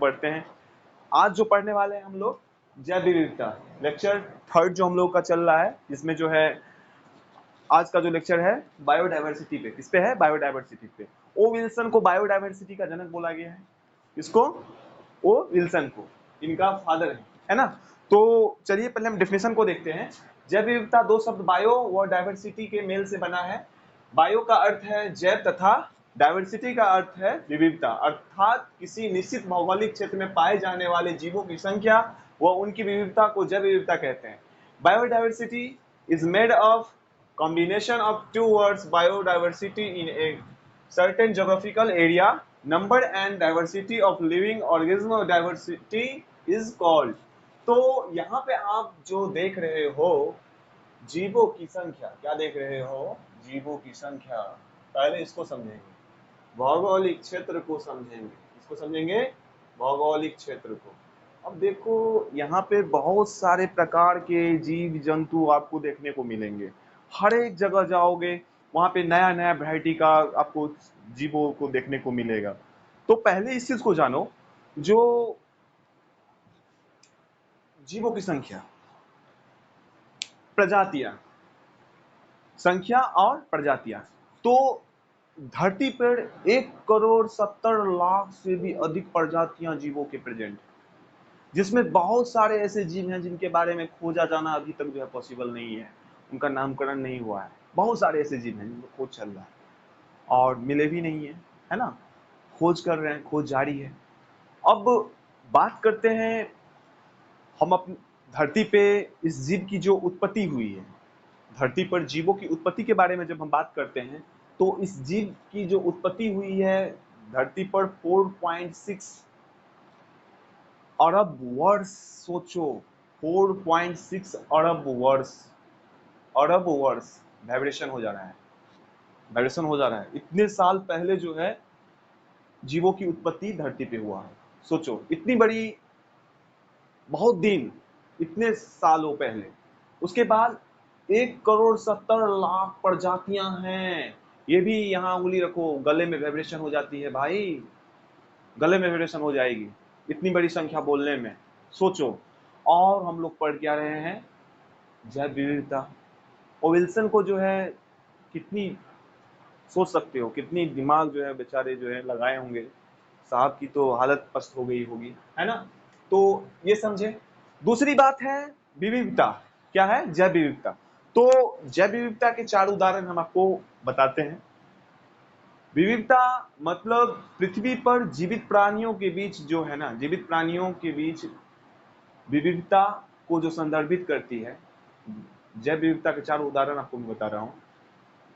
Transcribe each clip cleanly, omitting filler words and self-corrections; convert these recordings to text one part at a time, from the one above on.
पढ़ते हैं। आज जो पढ़ने वाले हैं हम लोग जैव विविधता, लेक्चर 3 जो हम लोग का चल रहा है, जिसमें जो है आज का जो लेक्चर है बायोडायवर्सिटी पे। किस पे है? बायोडायवर्सिटी पे। ओ विल्सन को बायोडायवर्सिटी का जनक बोला गया है। किसको? ओ विल्सन को, इनका फादर है ना। तो चलिए पहले हम डेफिनेशन को देखते हैं। जैव विविधता दो शब्द बायो व डायवर्सिटी के मेल से बना है। बायो का अर्थ है जैव तथा डायवर्सिटी का अर्थ है विविधता, अर्थात किसी निश्चित भौगोलिक क्षेत्र में पाए जाने वाले जीवों की संख्या व उनकी विविधता को जैव विविधता कहते हैं। Biodiversity is made of combination of two words, biodiversity in a certain geographical area, number and diversity of living organism diversity is called। तो यहाँ पे आप जो देख रहे हो जीवों की संख्या, क्या देख रहे हो? जीवों की संख्या। पहले इसको समझेंगे, भौगोलिक क्षेत्र को समझेंगे। इसको समझेंगे, भौगोलिक क्षेत्र को। अब देखो यहाँ पे बहुत सारे प्रकार के जीव जंतु आपको देखने को मिलेंगे। हर एक जगह जाओगे वहां पे नया नया वैरायटी का आपको जीवों को देखने को मिलेगा। तो पहले इस चीज को जानो, जो जीवों की संख्या, प्रजातियां, संख्या और प्रजातियां। तो धरती पर 1,70,00,000 से भी अधिक प्रजातियां जीवों के प्रेजेंट, जिसमें बहुत सारे ऐसे जीव हैं जिनके बारे में खोजा जाना अभी तक जो है पॉसिबल नहीं है, उनका नामकरण नहीं हुआ है। बहुत सारे ऐसे जीव हैं जिनका खोज चल रहा है और मिले भी नहीं है ना। खोज कर रहे हैं, खोज जारी है। अब बात करते हैं हम अपनी धरती पे इस जीव की जो उत्पत्ति हुई है, धरती पर जीवों की उत्पत्ति के बारे में जब हम बात करते हैं तो इस जीव की जो उत्पत्ति हुई है धरती पर 4.6 अरब वर्ष। सोचो 4.6 अरब वर्ष, अरब वर्ष वाइब्रेशन हो जा रहा है, वाइब्रेशन हो जा रहा है। इतने साल पहले जो है जीवों की उत्पत्ति धरती पे हुआ है। सोचो इतनी बड़ी, बहुत दिन, इतने सालों पहले। उसके बाद 1,70,00,000 प्रजातियां हैं। ये भी यहाँ उंगली रखो, गले में वाइब्रेशन हो जाती है भाई, गले में वाइब्रेशन हो जाएगी इतनी बड़ी संख्या बोलने में। सोचो। और हम लोग पढ़ क्या रहे हैं? जैव विविधता। ओविल्सन को जो है कितनी, सोच सकते हो कितनी दिमाग जो है बेचारे जो है लगाए होंगे, साहब की तो हालत पस्त हो गई होगी, है ना। तो ये समझे। दूसरी बात है विविधता। क्या है? जैव विविधता। तो जैव विविधता के 4 उदाहरण हम आपको बताते हैं। विविधता मतलब पृथ्वी पर जीवित प्राणियों के बीच जो है ना, जीवित प्राणियों के बीच विविधता को जो संदर्भित करती है। जैव विविधता के 4 उदाहरण आपको मैं बता रहा हूं।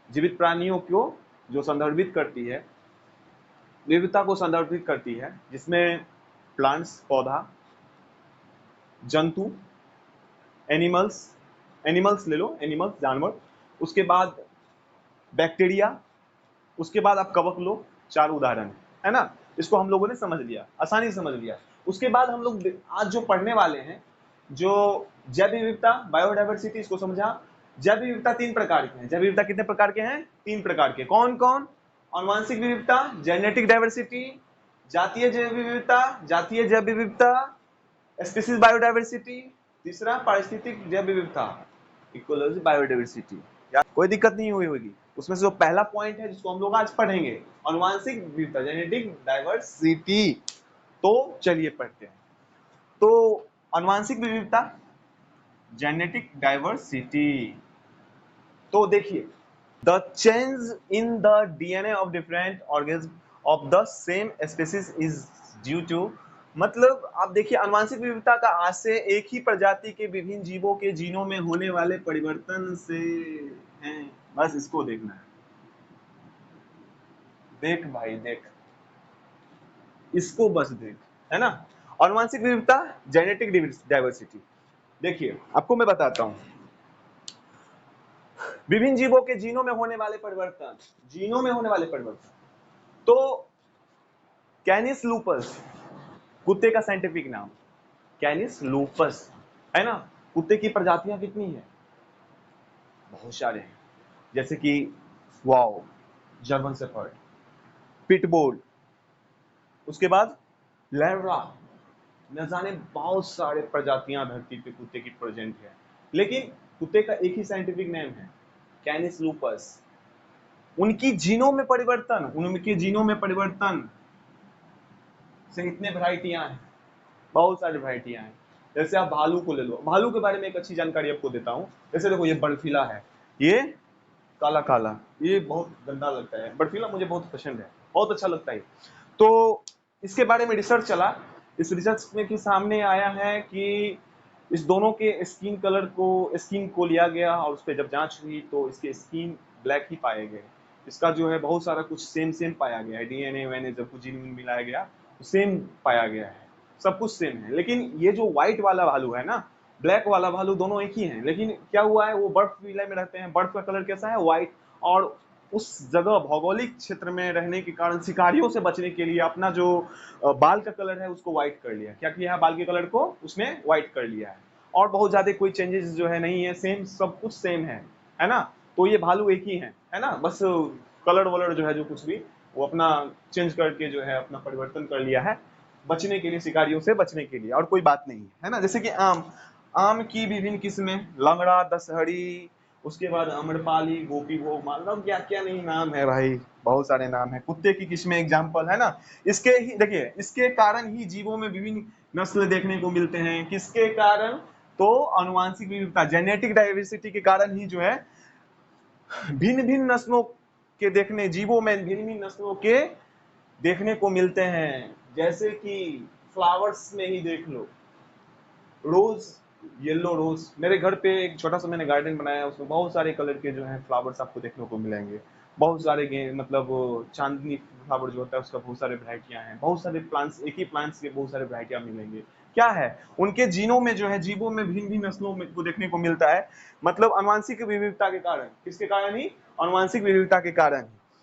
जीवित प्राणियों को जो संदर्भित करती है, विविधता को संदर्भित करती है, जिसमें प्लांट्स पौधा, जंतु एनिमल्स, एनिमल्स ले लो, एनिमल्स जानवर, उसके बाद बैक्टीरिया, उसके बाद आप कवक लो। 4 उदाहरण है ना। इसको हम लोगों ने समझ लिया, आसानी से समझ लिया। उसके बाद हम लोग आज जो पढ़ने वाले हैं, जो जैव विविधता, बायोडायवर्सिटी, इसको समझा। जैव विविधता 3 प्रकार के हैं। जैव विविधता कितने प्रकार के हैं? 3 प्रकार के। कौन कौन? आनुवंशिक विविधता, जेनेटिक डायवर्सिटी, जातीय जैव विविधता, जातीय जैव विविधता, स्पीशीज बायोडायवर्सिटी, तीसरा पारिस्थितिक जैव विविधता, इकोलॉजी बायोडायवर्सिटी। कोई दिक्कत नहीं हुई होगी। उसमें से जो पहला पॉइंट है जिसको हम लोग आज पढ़ेंगे, आनुवंशिक विविधता, जेनेटिक डायवर्सिटी। तो चलिए पढ़ते हैं। तो आनुवंशिक विविधता, जेनेटिक डायवर्सिटी। तो देखिए, the change in the DNA of different organism of the same species is due to, मतलब आप देखिए आनुवंशिक विविधता का आशय एक ही प्रजाति के विभिन्न जीवों के जीनों में होने वाले परिवर्तन से है। बस इसको देखना है। देख भाई देख, इसको बस देख, है ना। आनुवंशिक विविधता, जेनेटिक डायवर्सिटी। देखिए आपको मैं बताता हूं, विभिन्न जीवों के जीनों में होने वाले परिवर्तन, जीनों में होने वाले परिवर्तन। तो कैनिस लूपस कुत्ते का साइंटिफिक नाम, कैनिस लूपस, है ना। कुत्ते की प्रजातियां कितनी है? बहुत सारे हैं, जैसे कि वाओ, जर्मन शेफर्ड, पिटबुल, उसके बाद लैब्रा, न जाने बहुत सारे प्रजातियां धरती पे कुत्ते की प्रेजेंट है, लेकिन कुत्ते का एक ही साइंटिफिक नेम है, कैनिस लूपस। उनके जीनों में परिवर्तन से इतने वैरायटियां हैं, बहुत सारी वैरायटियां हैं। जैसे आप भालू को ले लो, भालू के बारे में एक अच्छी जानकारी आपको देता हूँ। जैसे देखो, ये बर्फीला है, ये काला काला, ये बहुत गंदा लगता है। बर्फीला मुझे बहुत पसंद है, बहुत अच्छा लगता है। तो इसके बारे में रिसर्च चला। इस रिसर्च में के सामने आया है कि इस दोनों के स्किन को लिया गया और उस पर जब जांच हुई तो इसके स्किन ब्लैक ही पाए गए। इसका जो है बहुत सारा कुछ सेम सेम पाया गया है, डीएनए वीएनए जब कुछ जीन मिलाया गया तो सेम पाया गया है, सब कुछ सेम है। लेकिन ये जो व्हाइट वाला भालू है ना, ब्लैक वाला भालू, दोनों एक ही हैं। लेकिन क्या हुआ है, वो बर्फ विलय में रहते हैं, बर्फ का कलर कैसा है, व्हाइट। और उस जगह भौगोलिक क्षेत्र में रहने के कारण शिकारियों से बचने के लिए अपना जो बाल का कलर है उसको व्हाइट कर लिया। क्या किया है, बाल के कलर को उसने व्हाइट कर लिया है। और बहुत ज्यादा कोई चेंजेस जो है नहीं है, सेम, सब कुछ सेम है ना। तो ये भालू एक ही है ना, बस कलर वलर जो है, जो कुछ भी वो अपना चेंज करके जो है अपना परिवर्तन कर लिया है बचने के लिए, शिकारियों से बचने के लिए, और कोई बात नहीं है ना। जैसे कि आम की विभिन्न किस्में, लंगड़ा, दशहरी, उसके बाद अम्रपाली, गोपी भोग, मतलब क्या क्या नहीं नाम है भाई, बहुत सारे नाम है। कुत्ते की किस्में एग्जाम्पल है ना। इसके ही देखिए, इसके कारण ही जीवों में विभिन्न नस्ल देखने को मिलते हैं। किसके कारण, तो अनुवांशिक विविधता, जेनेटिक डाइवर्सिटी के कारण ही जो है भिन्न भिन्न नस्लों के देखने, जीवों में भिन्न भिन्न नस्लों के देखने को मिलते हैं। जैसे कि फ्लावर्स में ही देख लो, रोज, येलो रोज, मेरे घर पे एक छोटा सा मैंने गार्डन बनाया है, उसमें बहुत सारे कलर के जो है फ्लावर्स आपको देखने को मिलेंगे। बहुत सारे मतलब चांदनी फ्लावर जो होता है उसका बहुत सारे वैरायटियां हैं। बहुत सारे प्लांट्स, एक ही प्लांट्स के बहुत सारे वैरायटियां मिलेंगे। क्या है, उनके जीनों में जो है, जीवों में भिन्न भिन्न नस्लों में को देखने को मिलता है। मतलब अनुवांशिक विविधता के कारण, किसके कारण ही, अनुवांशिक विविधता के कारण।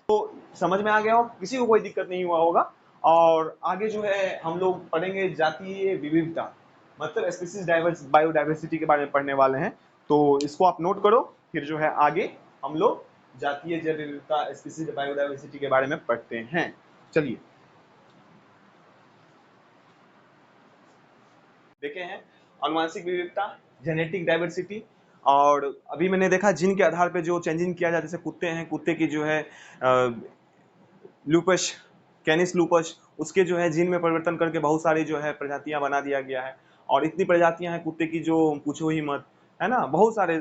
तो समझ में आ गया हो, किसी को कोई दिक्कत नहीं हुआ होगा। और आगे जो है हम लोग पढ़ेंगे जातीय विविधता, मतलब स्पीसीज बायोडाइवर्सिटी के बारे में पढ़ने वाले हैं। तो इसको आप नोट करो, फिर जो है आगे हम लोग जातीय जैव विविधता, स्पीसीज बायोडाइवर्सिटी के बारे में पढ़ते हैं। चलिए देखे हैं अनुवांशिक विविधता, जेनेटिक डाइवर्सिटी। और अभी मैंने देखा जीन के आधार पे जो चेंजिंग किया जाए, जैसे कुत्ते हैं, कुत्ते की जो है लूपस, कैनिस लूपस, उसके जो है जीन में परिवर्तन करके बहुत सारी जो है प्रजातियां बना दिया गया है। और इतनी प्रजातियां हैं कुत्ते की जो पूछो ही मत, है ना। बहुत सारे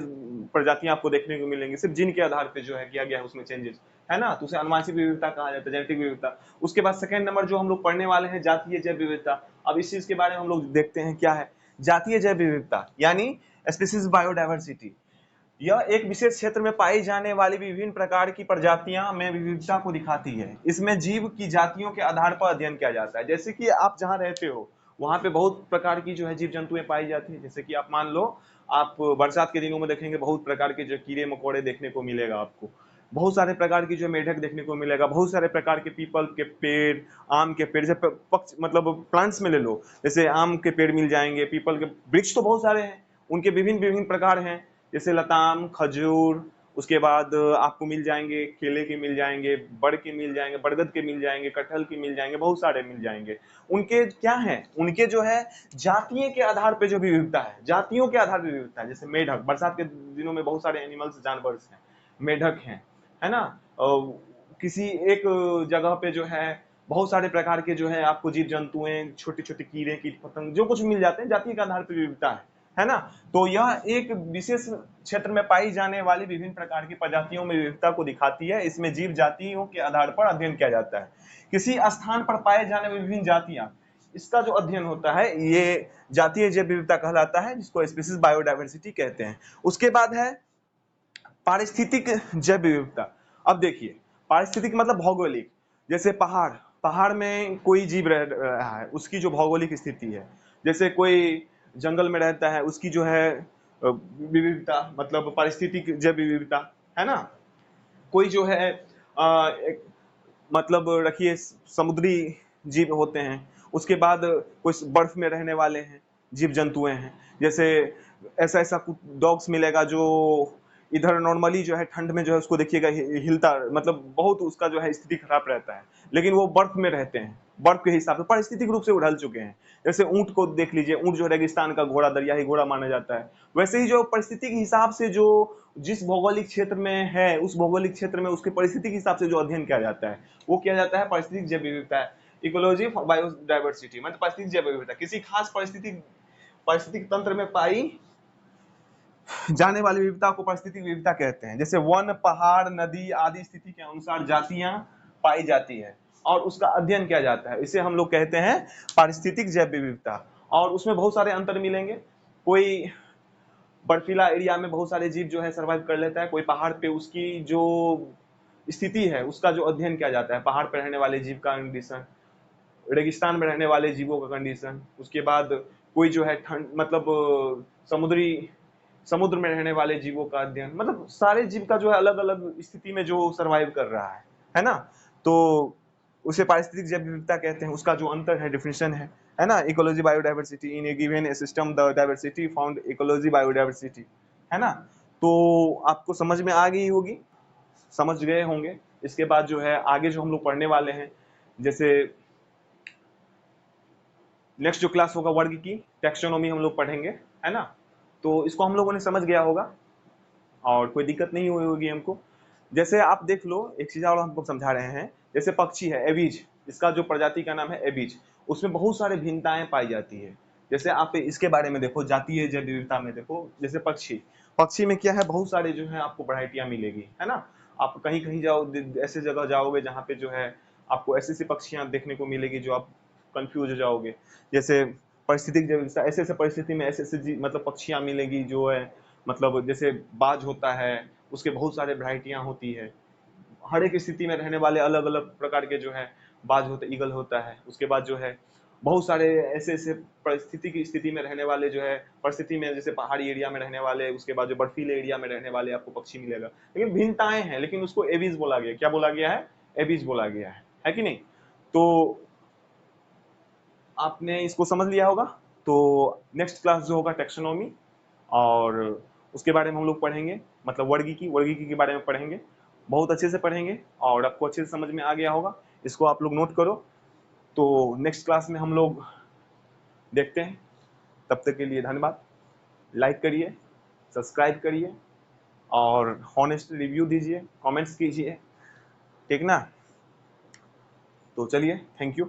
प्रजातियां आपको देखने को मिलेंगी, सिर्फ जीन के आधार पे जो है किया गया है उसमें चेंजेस, है ना। तो उसे अनुवांशिक विविधता कहा जाता है, जेनेटिक विविधता। उसके बाद सेकंड नंबर जो हम लोग पढ़ने वाले हैं, जातीय जैव विविधता। अब इस चीज के बारे में हम लोग देखते हैं क्या है जातीय जैव विविधता, यानी स्पीसीज बायोडाइवर्सिटी। यह एक विशेष क्षेत्र में पाई जाने वाली विभिन्न प्रकार की प्रजातियां में विविधता को दिखाती है। इसमें जीव की जातियों के आधार पर अध्ययन किया जाता है। जैसे कि आप जहां रहते हो वहां पे बहुत प्रकार की जो है जीव जंतुएं पाई जाती है। जैसे कि आप मान लो, आप बरसात के दिनों में देखेंगे बहुत प्रकार के जो कीड़े मकोड़े देखने को मिलेगा आपको। बहुत सारे प्रकार की जो मेढक देखने को मिलेगा, बहुत सारे प्रकार के पीपल के पेड़, आम के पेड़, जैसे पक्ष मतलब प्लांट्स में ले लो, जैसे आम के पेड़ मिल जाएंगे, पीपल के वृक्ष तो बहुत सारे हैं, उनके विभिन्न विभिन्न प्रकार हैं। जैसे लताम, खजूर, उसके बाद आपको मिल जाएंगे केले के, मिल जाएंगे बड़ के, मिल जाएंगे बरगद के, मिल जाएंगे कटहल के, मिल जाएंगे, बहुत सारे मिल जाएंगे। उनके क्या है, उनके जो है जातियों के आधार पे जो विविधता है, जातियों के आधार पर विविधता है। जैसे मेढक, बरसात के दिनों में बहुत सारे एनिमल्स, जानवर हैं, मेढक हैं, है ना। किसी एक जगह पे जो है बहुत सारे प्रकार के जो है आपको जीव जंतुएं, छोटे छोटे कीड़े, कीट पतंग, जो कुछ मिल जाते हैं, जातीय के आधार पर विविधता है ना। तो यह एक विशेष क्षेत्र में पाई जाने वाली विभिन्न प्रकार की प्रजातियों में विविधता को दिखाती है। इसमें जीव जातियों के आधार पर अध्ययन किया जाता है। किसी स्थान पर पाए जाने वाली विभिन्न जातियां, इसका जो अध्ययन होता है ये जातीय जैव विविधता कहलाता है, जिसको स्पीसीज बायोडाइवर्सिटी कहते हैं। उसके बाद है पारिस्थितिक जैव विविधता। अब देखिए, पारिस्थितिक मतलब भौगोलिक। जैसे पहाड़, पहाड़ में कोई जीव रह रहा है, उसकी जो भौगोलिक स्थिति है। जैसे कोई जंगल में रहता है, उसकी जो है विविधता, मतलब पारिस्थितिक जैव विविधता, है ना। कोई जो है एक, मतलब रखिए समुद्री जीव होते हैं। उसके बाद कुछ बर्फ में रहने वाले हैं, जीव जंतुएं हैं। जैसे ऐसा ऐसा डॉग्स मिलेगा जो इधर नॉर्मली जो है ठंड में जो है उसको देखिएगा हिलता, मतलब बहुत उसका जो है स्थिति खराब रहता है, लेकिन वो बर्फ में रहते हैं, बर्फ के हिसाब से पारिस्थितिक रूप से वो ढल चुके हैं। जैसे ऊंट को देख लीजिए, ऊंट जो रेगिस्तान का घोड़ा, दरियाई घोड़ा माना जाता है। वैसे ही जो परिस्थिति के हिसाब से जो जिस भौगोलिक क्षेत्र में है, उस भौगोलिक क्षेत्र में उसके परिस्थिति के हिसाब से जो अध्ययन किया जाता है वो किया जाता है पारिस्थितिक जैव विविधता, इकोलॉजी बायोडाइवर्सिटी, मतलब पारिस्थितिक जैव विविधता। किसी खास परिस्थितिक तंत्र में पाई जाने वाली विविधता को पारिस्थितिक विविधता कहते हैं। जैसे वन, पहाड़, नदी आदि स्थिति के अनुसार जातियां पाई जाती है और उसका अध्ययन किया जाता है, इसे हम लोग कहते हैं पारिस्थितिक जैव विविधता। और उसमें बहुत सारे अंतर मिलेंगे। कोई बर्फीला एरिया में बहुत सारे जीव जो है सर्वाइव कर लेता है, कोई पहाड़ पे उसकी जो स्थिति है उसका जो अध्ययन किया जाता है, पहाड़ पे रहने वाले जीव का कंडीशन, रेगिस्तान में रहने वाले जीवों का कंडीशन, उसके बाद कोई जो है ठंड, मतलब समुद्र में रहने वाले जीवों का अध्ययन, मतलब सारे जीव का जो है अलग अलग स्थिति में जो सर्वाइव कर रहा है ना। तो उसे पारिस्थितिक जैव विविधता कहते हैं। उसका जो अंतर है, डिफिनेशन है ना, ecology biodiversity, in A given system the diversity found ecology biodiversity, है ना। तो आपको समझ में आ गई होगी, समझ गए होंगे। इसके बाद जो है आगे जो हम लोग पढ़ने वाले हैं, जैसे नेक्स्ट जो क्लास होगा वर्ग की टैक्सोनॉमी हम लोग पढ़ेंगे, है ना। तो इसको हम लोगों ने समझ गया होगा और कोई दिक्कत नहीं हुई होगी हमको। जैसे आप देख लो, एक चीज और हमको समझा रहे हैं, जैसे पक्षी है एबीज, इसका जो प्रजाति का नाम है एबीज, उसमें बहुत सारे भिन्नताएं पाई जाती है। जैसे आप इसके बारे में देखो, जातीय जैव विविधता में देखो, जैसे पक्षी में क्या है, बहुत सारे जो है आपको वैरायटियां मिलेगी, है ना। आप कहीं कहीं जाओ, ऐसे जगह जाओगे जहाँ पे जो है आपको ऐसी ऐसी पक्षियां देखने को मिलेगी जो आप कंफ्यूज हो जाओगे। जैसे परिस्थितिक जैव विविधता, ऐसे ऐसे परिस्थिति में ऐसे ऐसे मतलब पक्षियां मिलेगी जो है, मतलब जैसे बाज होता है, उसके बहुत सारे वैरायटियां होती है। हर एक स्थिति में रहने वाले अलग अलग प्रकार के जो है बाज होते, ईगल होता है। उसके बाद जो है बहुत सारे ऐसे ऐसे परिस्थिति की स्थिति में रहने वाले जो है, परिस्थिति में जैसे पहाड़ी एरिया में रहने वाले, उसके बाद जो बर्फीले एरिया में रहने वाले आपको पक्षी मिलेगा। लेकिन भिन्नताएं हैं, लेकिन उसको एबीज बोला गया। क्या बोला गया है? एबीज बोला गया है कि नहीं। तो आपने इसको समझ लिया होगा। तो नेक्स्ट क्लास जो होगा टैक्सोनॉमी, और उसके बारे में हम लोग पढ़ेंगे, मतलब वर्गीकी के बारे में पढ़ेंगे, बहुत अच्छे से पढ़ेंगे और आपको अच्छे से समझ में आ गया होगा। इसको आप लोग नोट करो। तो नेक्स्ट क्लास में हम लोग देखते हैं। तब तक के लिए धन्यवाद। लाइक करिए, सब्सक्राइब करिए और हॉनेस्ट रिव्यू दीजिए, कमेंट्स कीजिए, ठीक ना। तो चलिए, थैंक यू।